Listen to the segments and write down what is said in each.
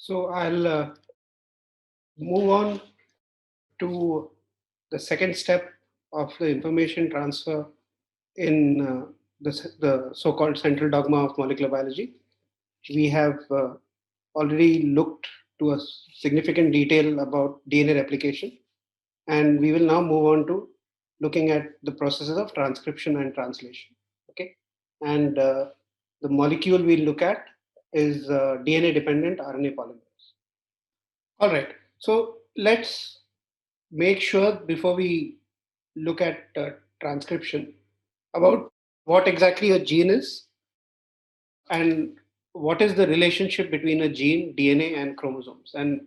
So I'll move on to the second step of the information transfer in the so-called central dogma of molecular biology. We have already looked to a significant detail about DNA replication, and we will now move on to looking at the processes of transcription and translation. Okay, and the molecule we look at is DNA-dependent RNA polymerase. All right, so let's make sure before we look at transcription about what exactly a gene is and what is the relationship between a gene, DNA, and chromosomes. And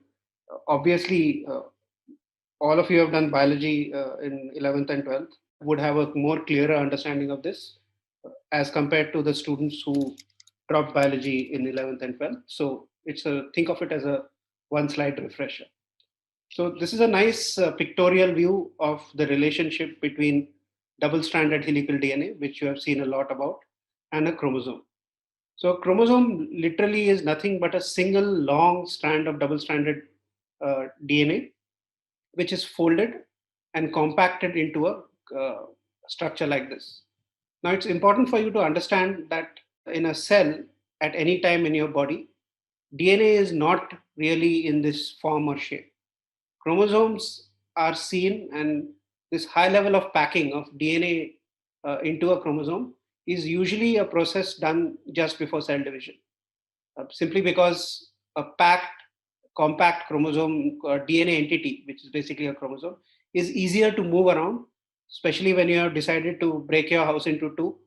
obviously, all of you have done biology in 11th and 12th, would have a more clearer understanding of this as compared to the students who dropped biology in 11th and 12th. So it's a think of it as a one slide refresher. So this is a nice pictorial view of the relationship between double-stranded helical DNA, which you have seen a lot about, and a chromosome. So a chromosome literally is nothing but a single long strand of double-stranded DNA, which is folded and compacted into a structure like this. Now, it's important for you to understand that in a cell at any time in your body, DNA is not really in this form or shape. Chromosomes are seen, and this high level of packing of DNA into a chromosome is usually a process done just before cell division, simply because a packed, compact chromosome DNA entity, which is basically a chromosome, is easier to move around, especially when you have decided to break your house into two,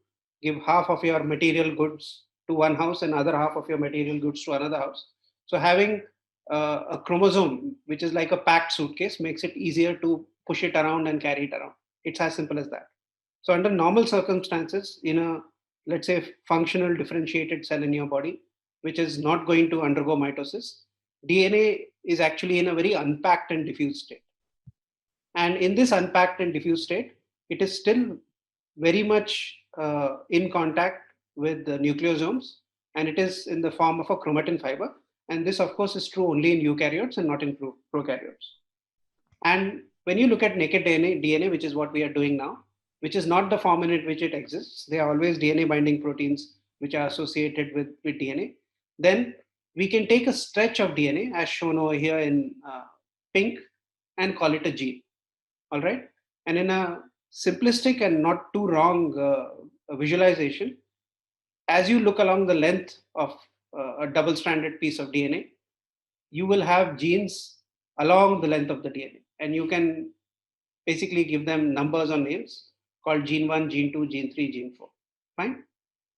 give half of your material goods to one house and other half of your material goods to another house. So having a chromosome, which is like a packed suitcase, makes it easier to push it around and carry it around. It's as simple as that. So under normal circumstances, in a, let's say, functional differentiated cell in your body, which is not going to undergo mitosis, DNA is actually in a very unpacked and diffuse state. And in this unpacked and diffuse state, it is still very much in contact with the nucleosomes, and it is in the form of a chromatin fiber. And this, of course, is true only in eukaryotes and not in prokaryotes. And when you look at naked DNA, which is what we are doing now, which is not the form in which it exists, they are always DNA binding proteins which are associated with DNA, then we can take a stretch of DNA as shown over here in pink and call it a gene. All right. And in a simplistic and not too wrong visualization, as you look along the length of a double stranded piece of DNA, you will have genes along the length of the DNA. And you can basically give them numbers or names called gene 1, gene 2, gene 3, gene 4. Fine.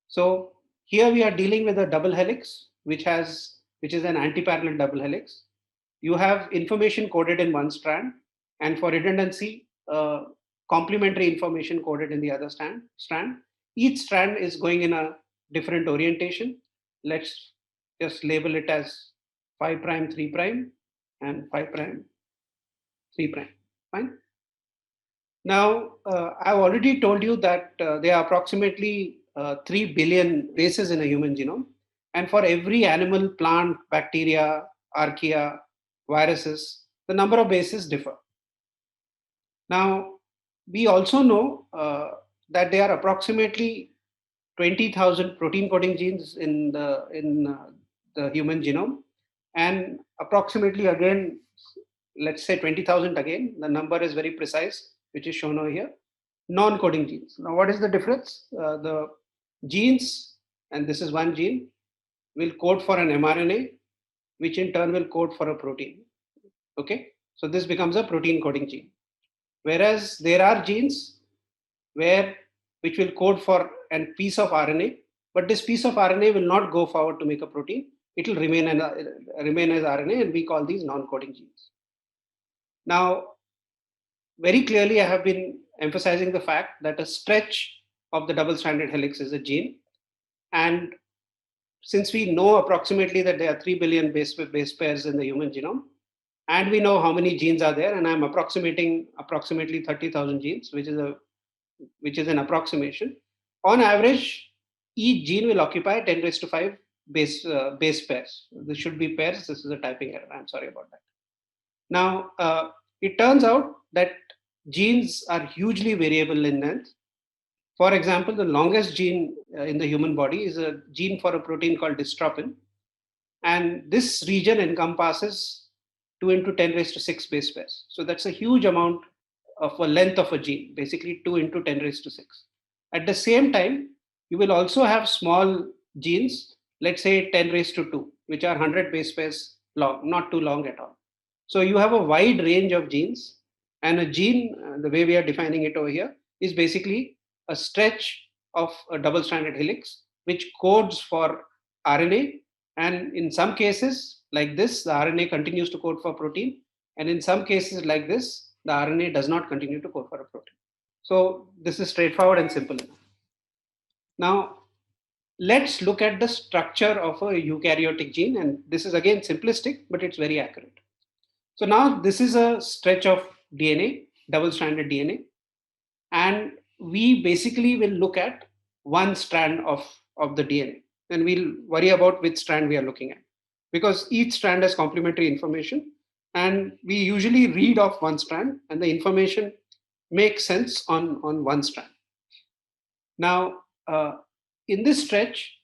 So here we are dealing with a double helix, which is an antiparallel double helix. You have information coded in one strand, and for redundancy, complementary information coded in the other strand. Each strand is going in a different orientation. Let's just label it as 5 prime, 3 prime, and 5 prime, 3 prime. Fine. Now, I've already told you that there are approximately 3 billion bases in a human genome. And for every animal, plant, bacteria, archaea, viruses, the number of bases differ. Now, we also know that there are approximately 20,000 protein coding genes in the human genome, and approximately again, let's say 20,000 again. The number is very precise, which is shown over here. Non-coding genes. Now, what is the difference? The genes, and this is one gene, will code for an mRNA, which in turn will code for a protein. Okay, so this becomes a protein coding gene. Whereas there are genes which will code for a piece of RNA, but this piece of RNA will not go forward to make a protein. It will remain as RNA, and we call these non-coding genes. Now, very clearly, I have been emphasizing the fact that a stretch of the double-stranded helix is a gene, and since we know approximately that there are 3 billion base pairs in the human genome, and we know how many genes are there, and I'm approximating approximately 30,000 genes, which is an approximation. On average, each gene will occupy 10 raised to 5 base pairs. This should be pairs. This is a typing error. I'm sorry about that. Now, it turns out that genes are hugely variable in length. For example, the longest gene in the human body is a gene for a protein called dystrophin. And this region encompasses 2 into 10 raised to 6 base pairs. So that's a huge amount of a length of a gene, basically 2 into 10 raised to 6. At the same time, you will also have small genes, let's say 10 raised to 2, which are 100 base pairs long, not too long at all. So you have a wide range of genes, and a gene, the way we are defining it over here, is basically a stretch of a double stranded helix which codes for RNA. And in some cases, like this, the RNA continues to code for protein. And in some cases, like this, the RNA does not continue to code for a protein. So this is straightforward and simple enough. Now, let's look at the structure of a eukaryotic gene. And this is again simplistic, but it's very accurate. So now this is a stretch of DNA, double stranded DNA. And we basically will look at one strand of the DNA. And we'll worry about which strand we are looking at, because each strand has complementary information. And we usually read off one strand, and the information makes sense on one strand. Now, in this stretch,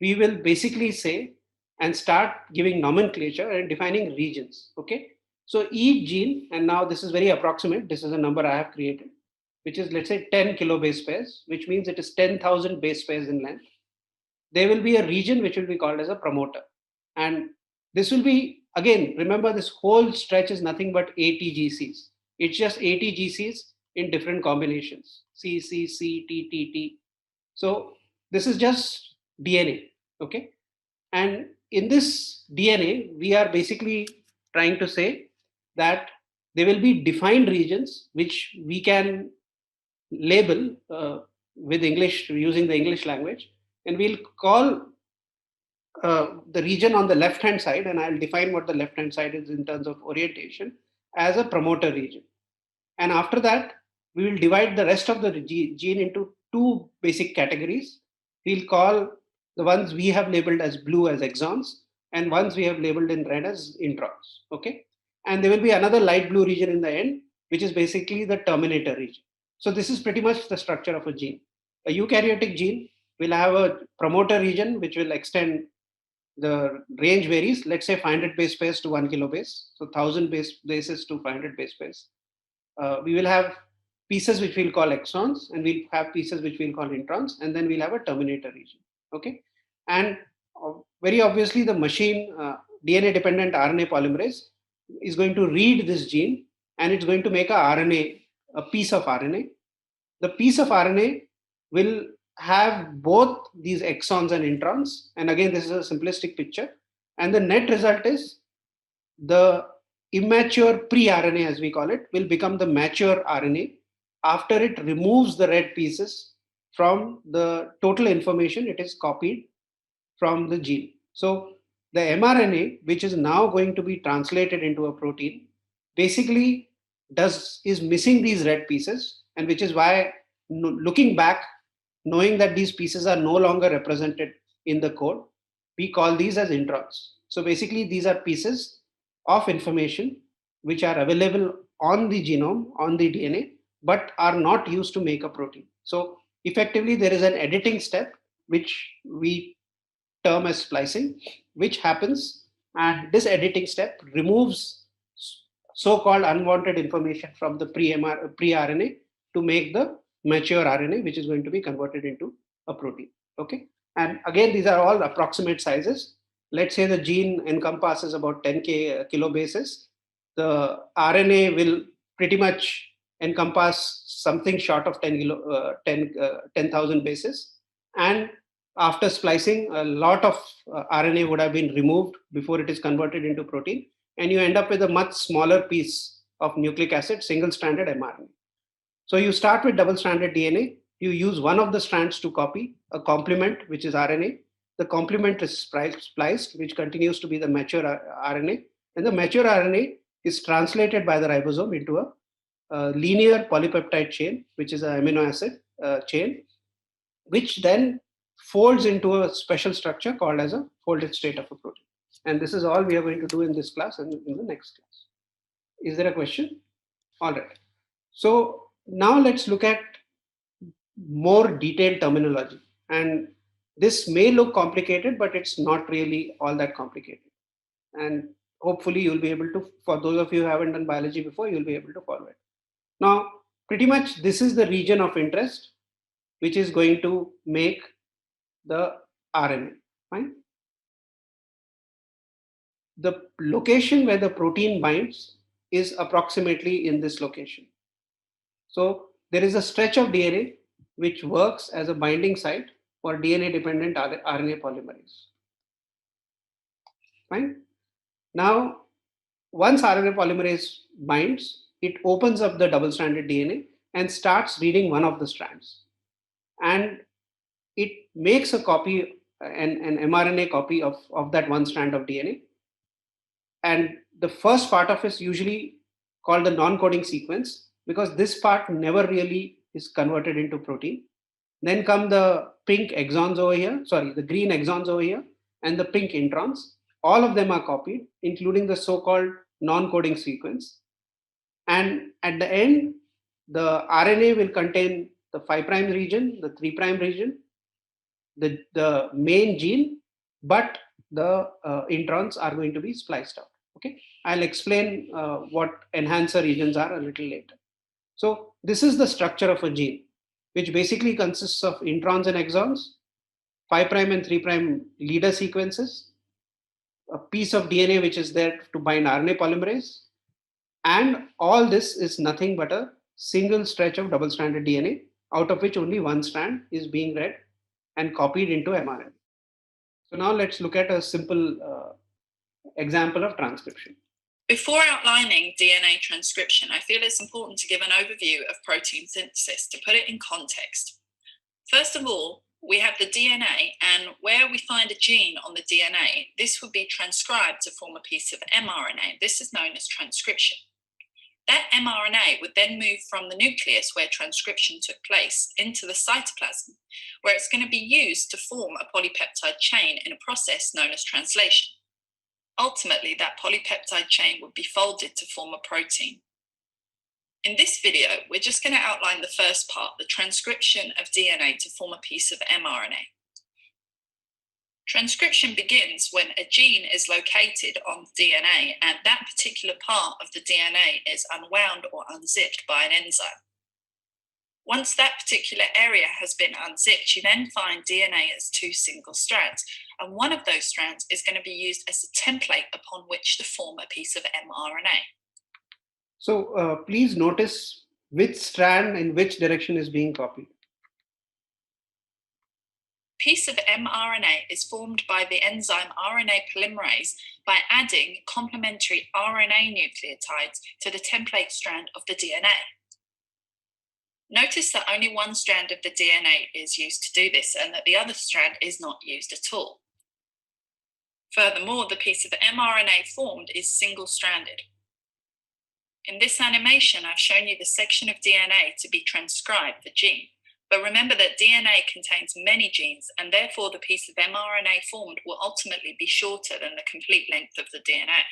we will basically say and start giving nomenclature and defining regions. Okay. So each gene, and now this is very approximate, this is a number I have created, which is, let's say, 10 kilobase pairs, which means it is 10,000 base pairs in length. There will be a region which will be called as a promoter. And this will be, again, remember, this whole stretch is nothing but ATGCs. It's just ATGCs in different combinations, C, C, C, T, T, T. So this is just DNA, okay? And in this DNA, we are basically trying to say that there will be defined regions which we can label with English, using the English language, and we'll call the region on the left hand side, and I'll define what the left hand side is in terms of orientation, as a promoter region. And after that, we will divide the rest of the gene into two basic categories. We'll call the ones we have labeled as blue as exons, and ones we have labeled in red as introns. Okay. And there will be another light blue region in the end, which is basically the terminator region. So this is pretty much the structure of a gene. A eukaryotic gene will have a promoter region which will extend, the range varies, let's say 500 base pairs to 1 kilobase, so 1000 bases to 500 base pairs. We will have pieces which we'll call exons, and we'll have pieces which we'll call introns, and then we'll have a terminator region. Okay, and very obviously the machine, DNA dependent RNA polymerase, is going to read this gene, and it's going to make a piece of RNA. The piece of RNA will have both these exons and introns. And again, this is a simplistic picture. And the net result is the immature pre-RNA, as we call it, will become the mature RNA after it removes the red pieces from the total information it is copied from the gene. So the mRNA, which is now going to be translated into a protein, basically is missing these red pieces, and which is why, looking back, knowing that these pieces are no longer represented in the code, we call these as introns. So basically, these are pieces of information which are available on the genome, on the DNA, but are not used to make a protein. So effectively, there is an editing step which we term as splicing, which happens, and this editing step removes so-called unwanted information from the pre-RNA to make the mature RNA, which is going to be converted into a protein. Okay, and again, these are all approximate sizes. Let's say the gene encompasses about 10 kilobases. The RNA will pretty much encompass something short of 10,000 bases. And after splicing, a lot of RNA would have been removed before it is converted into protein. And you end up with a much smaller piece of nucleic acid, single-stranded mRNA. So you start with double-stranded DNA. You use one of the strands to copy a complement, which is RNA. The complement is spliced, which continues to be the mature RNA. And the mature RNA is translated by the ribosome into a linear polypeptide chain, which is an amino acid chain, which then folds into a special structure called as a folded state of a protein. And this is all we are going to do in this class and in the next class. Is there a question? All right. So now let's look at more detailed terminology. And this may look complicated, but it's not really all that complicated. And hopefully you'll be able to, for those of you who haven't done biology before, you'll be able to follow it. Now, pretty much this is the region of interest, which is going to make the RNA. Fine. The location where the protein binds is approximately in this location. So there is a stretch of DNA which works as a binding site for DNA-dependent RNA polymerase. Fine. Now, once RNA polymerase binds, it opens up the double-stranded DNA and starts reading one of the strands. And it makes a copy, an mRNA copy of that one strand of DNA. And the first part of it is usually called the non-coding sequence, because this part never really is converted into protein. Then come the pink exons over here, sorry, the green exons over here, and the pink introns. All of them are copied, including the so-called non-coding sequence. And at the end, the RNA will contain the 5' region, the 3' region, the main gene, but the introns are going to be spliced out. Okay, I'll explain what enhancer regions are a little later. So this is the structure of a gene, which basically consists of introns and exons, 5' and 3' leader sequences, a piece of DNA which is there to bind RNA polymerase, and all this is nothing but a single stretch of double-stranded DNA, out of which only one strand is being read and copied into mRNA. So now let's look at a simple example of transcription. Before outlining DNA transcription, I feel it's important to give an overview of protein synthesis to put it in context. First of all, we have the DNA, and where we find a gene on the DNA, this would be transcribed to form a piece of mRNA. This is known as transcription. That mRNA would then move from the nucleus where transcription took place into the cytoplasm, where it's going to be used to form a polypeptide chain in a process known as translation. Ultimately, that polypeptide chain would be folded to form a protein. In this video, we're just going to outline the first part, the transcription of DNA to form a piece of mRNA. Transcription begins when a gene is located on DNA and that particular part of the DNA is unwound or unzipped by an enzyme. Once that particular area has been unzipped, you then find DNA as two single strands, and one of those strands is going to be used as a template upon which to form a piece of mRNA. So please notice which strand in which direction is being copied. Piece of mRNA is formed by the enzyme RNA polymerase by adding complementary RNA nucleotides to the template strand of the DNA. Notice that only one strand of the DNA is used to do this and that the other strand is not used at all. Furthermore, the piece of mRNA formed is single-stranded. In this animation, I've shown you the section of DNA to be transcribed, the gene. But remember that DNA contains many genes, and therefore the piece of mRNA formed will ultimately be shorter than the complete length of the DNA.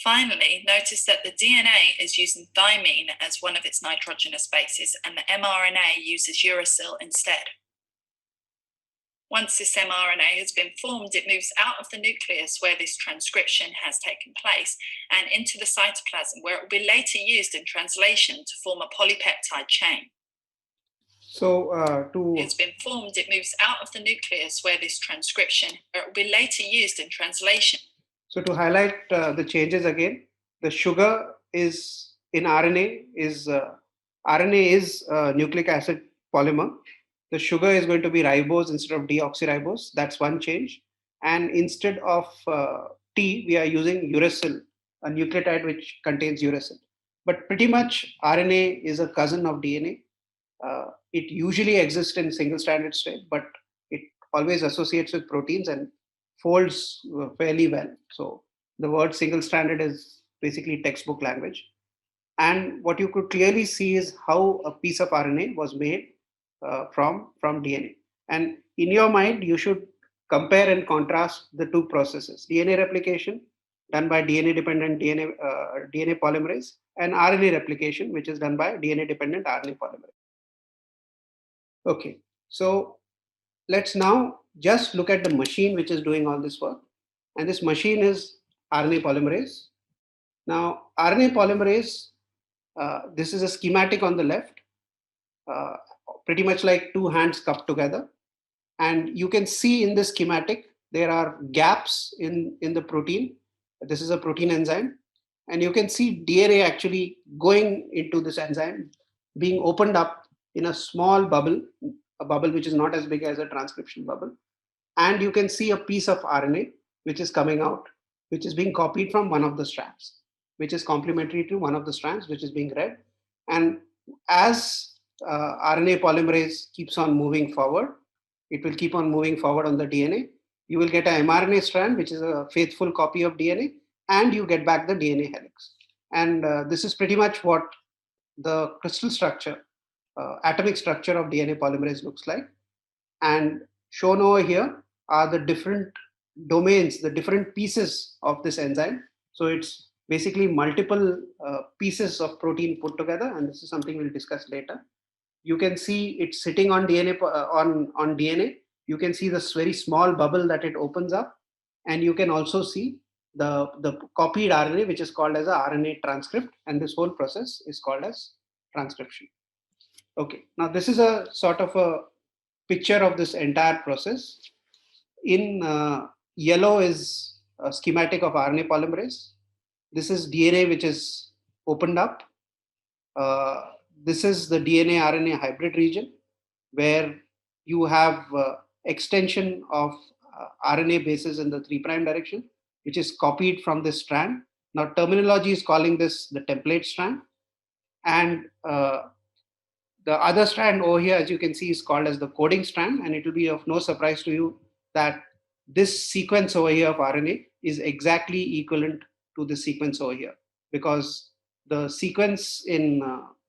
Finally, notice that the DNA is using thymine as one of its nitrogenous bases, and the mRNA uses uracil instead. Once this mRNA has been formed, it moves out of the nucleus where this transcription has taken place and into the cytoplasm, where it will be later used in translation to form a polypeptide chain. So it's been formed, it moves out of the nucleus where this transcription, where it will be later used in translation. So to highlight the changes again, the sugar is in RNA is RNA is nucleic acid polymer. The sugar is going to be ribose instead of deoxyribose. That's one change. And instead of T, we are using uracil, a nucleotide which contains uracil. But pretty much RNA is a cousin of DNA. It usually exists in single-stranded state, but it always associates with proteins and folds fairly well. So the word single-stranded is basically textbook language. And what you could clearly see is how a piece of RNA was made from DNA. And in your mind, you should compare and contrast the two processes: DNA replication done by DNA dependent DNA polymerase, and RNA replication, which is done by DNA dependent RNA polymerase. Okay, so let's now just look at the machine which is doing all this work. And this machine is RNA polymerase. Now, RNA polymerase, this is a schematic on the left, uh, pretty much like two hands cupped together. And you can see in this schematic, there are gaps in the protein. This is a protein enzyme. And you can see DNA actually going into this enzyme, being opened up in a small bubble, a bubble which is not as big as a transcription bubble. And you can see a piece of RNA which is coming out, which is being copied from one of the strands, which is complementary to one of the strands, which is being read. And as RNA polymerase keeps on moving forward, it will keep on moving forward on the DNA. You will get an mRNA strand, which is a faithful copy of DNA, and you get back the DNA helix. And this is pretty much what the crystal structure, atomic structure of DNA polymerase looks like. And shown over here are the different domains, the different pieces of this enzyme. So it's basically multiple pieces of protein put together, and this is something we'll discuss later. You can see it's sitting on DNA on DNA. You can see this very small bubble that it opens up, and you can also see the copied RNA, which is called as a RNA transcript, and this whole process is called as transcription. Okay, now this is a sort of a picture of this entire process. In yellow is a schematic of RNA polymerase. This is DNA which is opened up. This is the DNA RNA hybrid region where you have extension of RNA bases in the 3' direction, which is copied from this strand. Now, terminology is calling this the template strand. And the other strand over here, as you can see, is called as the coding strand, and it will be of no surprise to you that this sequence over here of RNA is exactly equivalent to the sequence over here, because the sequence in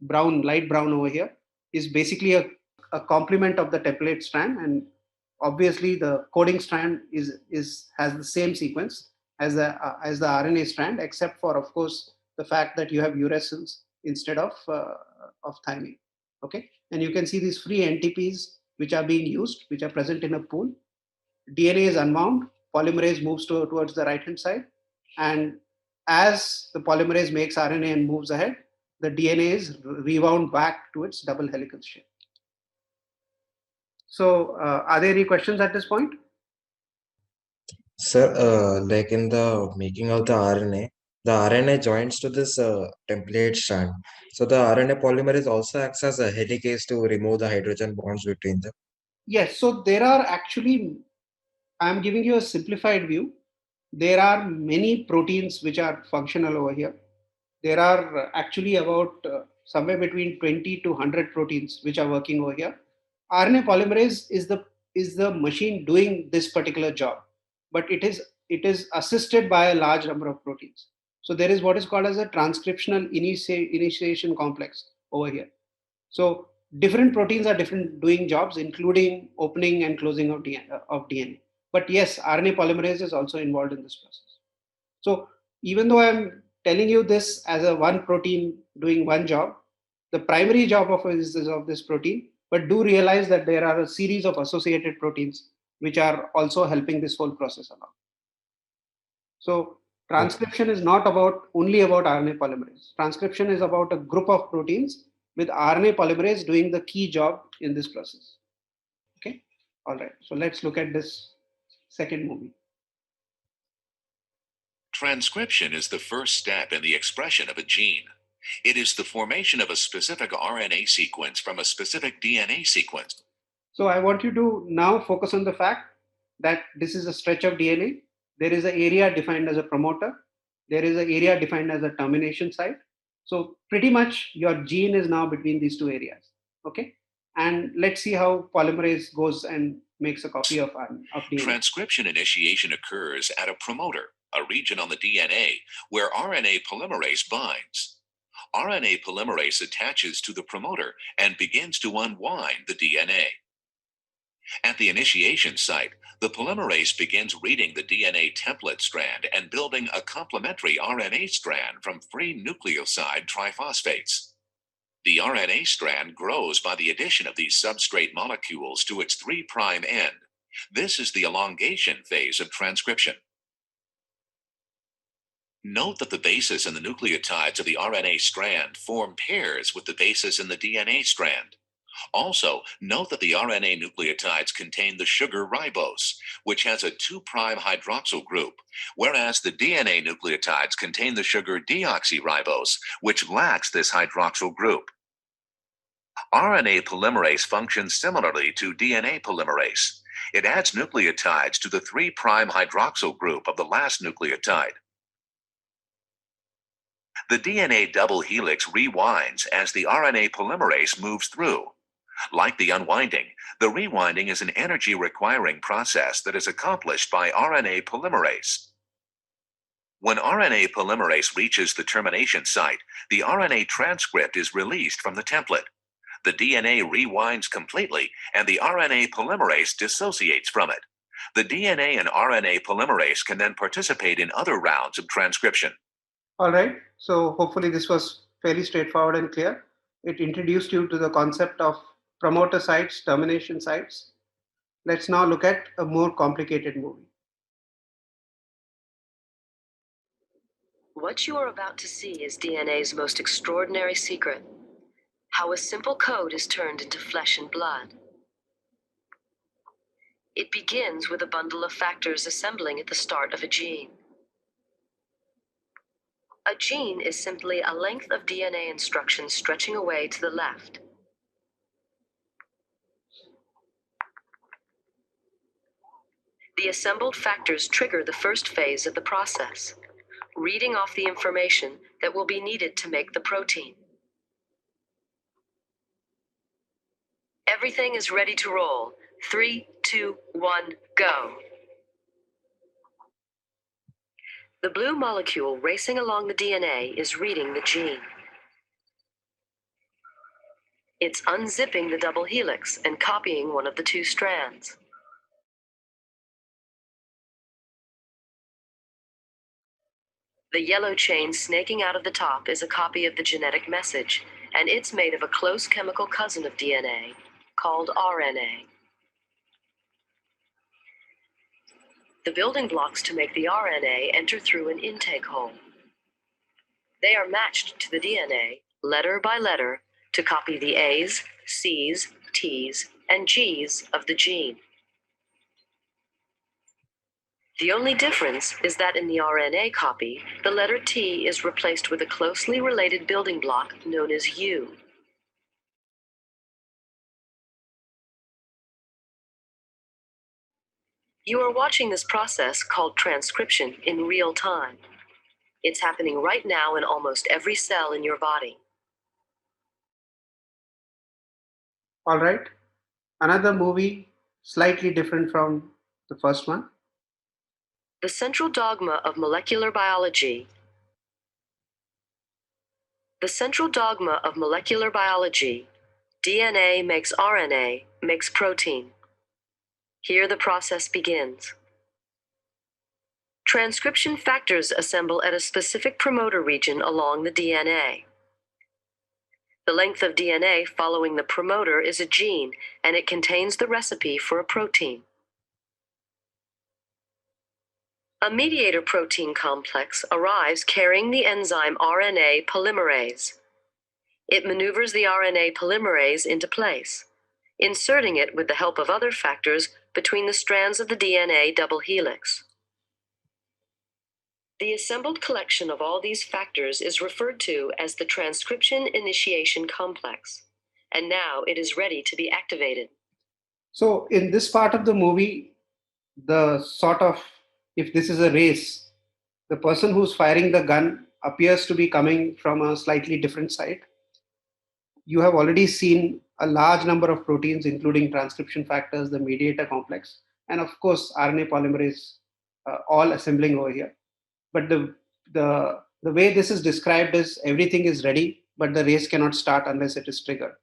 brown, light brown over here is basically a complement of the template strand, and obviously the coding strand is has the same sequence as the RNA strand, except for, of course, the fact that you have uracils instead of thymine. Okay, and you can see these free NTPs which are being used, which are present in a pool. DNA is unwound, polymerase moves towards the right hand side, and as the polymerase makes RNA and moves ahead, the DNA is rewound back to its double helical shape. So, are there any questions at this point? Sir, like in the making of the RNA joins to this template strand. So the RNA polymerase also acts as a helicase to remove the hydrogen bonds between them. Yes, so there are actually, I'm giving you a simplified view. There are many proteins which are functional over here. There are actually about somewhere between 20 to 100 proteins which are working over here. RNA polymerase is the machine doing this particular job, but it is assisted by a large number of proteins. So there is what is called as a transcriptional initiation complex over here. So different proteins are different doing jobs, including opening and closing of DNA. But yes, RNA polymerase is also involved in this process. So even though I'm telling you this as a one protein doing one job, the primary job of this protein, but do realize that there are a series of associated proteins which are also helping this whole process along. So Okay. transcription is not about only about RNA polymerase. Transcription is about a group of proteins with RNA polymerase doing the key job in this process. Okay. All right. So let's look at this second movie. Transcription is the first step in the expression of a gene. It is the formation of a specific RNA sequence from a specific DNA sequence. So I want you to now focus on the fact that this is a stretch of DNA. There is an area defined as a promoter. There is an area defined as a termination site. So pretty much your gene is now between these two areas. Okay. And let's see how polymerase goes and makes a copy of DNA. Transcription initiation occurs at a promoter, a region on the DNA where RNA polymerase binds. RNA polymerase attaches to the promoter and begins to unwind the DNA. At the initiation site, the polymerase begins reading the DNA template strand and building a complementary RNA strand from free nucleoside triphosphates. The RNA strand grows by the addition of these substrate molecules to its 3' end. This is the elongation phase of transcription. Note that the bases in the nucleotides of the RNA strand form pairs with the bases in the DNA strand. Also, note that the RNA nucleotides contain the sugar ribose, which has a 2' hydroxyl group, whereas the DNA nucleotides contain the sugar deoxyribose, which lacks this hydroxyl group. RNA polymerase functions similarly to DNA polymerase. It adds nucleotides to the 3' hydroxyl group of the last nucleotide. The DNA double helix rewinds as the RNA polymerase moves through. Like the unwinding, the rewinding is an energy-requiring process that is accomplished by RNA polymerase. When RNA polymerase reaches the termination site, the RNA transcript is released from the template. The DNA rewinds completely, and the RNA polymerase dissociates from it. The DNA and RNA polymerase can then participate in other rounds of transcription. All right. So hopefully this was fairly straightforward and clear. It introduced you to the concept of promoter sites, termination sites. Let's now look at a more complicated movie. What you are about to see is DNA's most extraordinary secret: how a simple code is turned into flesh and blood. It begins with a bundle of factors assembling at the start of a gene. A gene is simply a length of DNA instructions stretching away to the left. The assembled factors trigger the first phase of the process, reading off the information that will be needed to make the protein. Everything is ready to roll. 3, 2, 1, go. The blue molecule racing along the DNA is reading the gene. It's unzipping the double helix and copying one of the 2 strands. The yellow chain snaking out of the top is a copy of the genetic message, and it's made of a close chemical cousin of DNA called RNA. The building blocks to make the RNA enter through an intake hole. They are matched to the DNA, letter by letter, to copy the A's, C's, T's, and G's of the gene. The only difference is that in the RNA copy, the letter T is replaced with a closely related building block known as U. You are watching this process called transcription in real time. It's happening right now in almost every cell in your body. All right. Another movie, slightly different from the first one. The central dogma of molecular biology. The central dogma of molecular biology: DNA makes RNA, makes protein. Here the process begins. Transcription factors assemble at a specific promoter region along the DNA. The length of DNA following the promoter is a gene, and it contains the recipe for a protein. A mediator protein complex arrives carrying the enzyme RNA polymerase. It maneuvers the RNA polymerase into place, inserting it with the help of other factors between the strands of the DNA double helix. The assembled collection of all these factors is referred to as the transcription initiation complex, and now it is ready to be activated. So in this part of the movie, the sort of, if this is a race, the person who's firing the gun appears to be coming from a slightly different side. You have already seen a large number of proteins, including transcription factors, the mediator complex, and of course RNA polymerase, all assembling over here. But the way this is described is everything is ready, but the race cannot start unless it is triggered.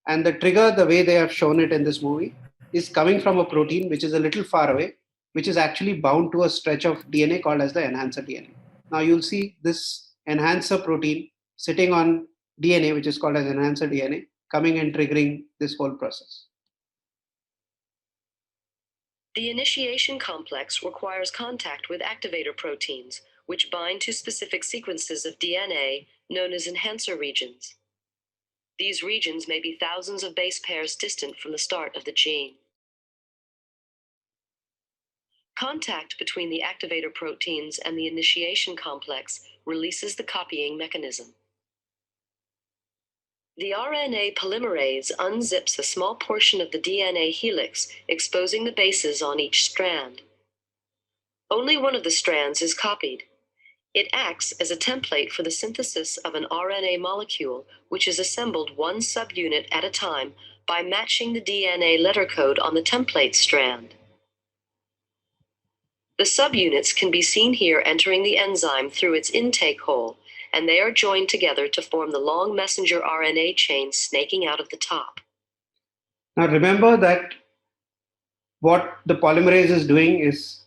And the trigger, the way they have shown it in this movie, is coming from a protein which is a little far away, which is actually bound to a stretch of DNA called as the enhancer DNA. Now you'll see this enhancer protein sitting on DNA, which is called as enhancer DNA, coming and triggering this whole process. The initiation complex requires contact with activator proteins, which bind to specific sequences of DNA known as enhancer regions. These regions may be thousands of base pairs distant from the start of the gene. Contact between the activator proteins and the initiation complex releases the copying mechanism. The RNA polymerase unzips a small portion of the DNA helix, exposing the bases on each strand. Only one of the strands is copied. It acts as a template for the synthesis of an RNA molecule, which is assembled one subunit at a time by matching the DNA letter code on the template strand. The subunits can be seen here entering the enzyme through its intake hole, and they are joined together to form the long messenger RNA chain snaking out of the top. Now remember that what the polymerase is doing is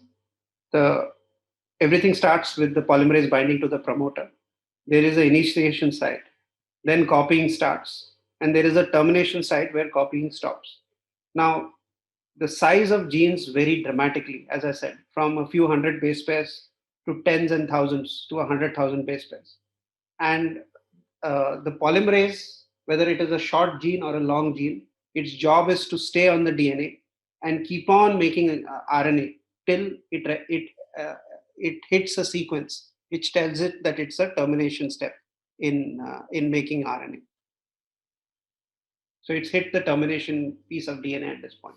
everything starts with the polymerase binding to the promoter. There is an initiation site, then copying starts, and there is a termination site where copying stops. Now, the size of genes vary dramatically, as I said, from a few hundred base pairs to tens and thousands to 100,000 base pairs. And the polymerase, whether it is a short gene or a long gene, its job is to stay on the DNA and keep on making RNA till it hits a sequence which tells it that it's a termination step in making RNA. So it's hit the termination piece of DNA at this point.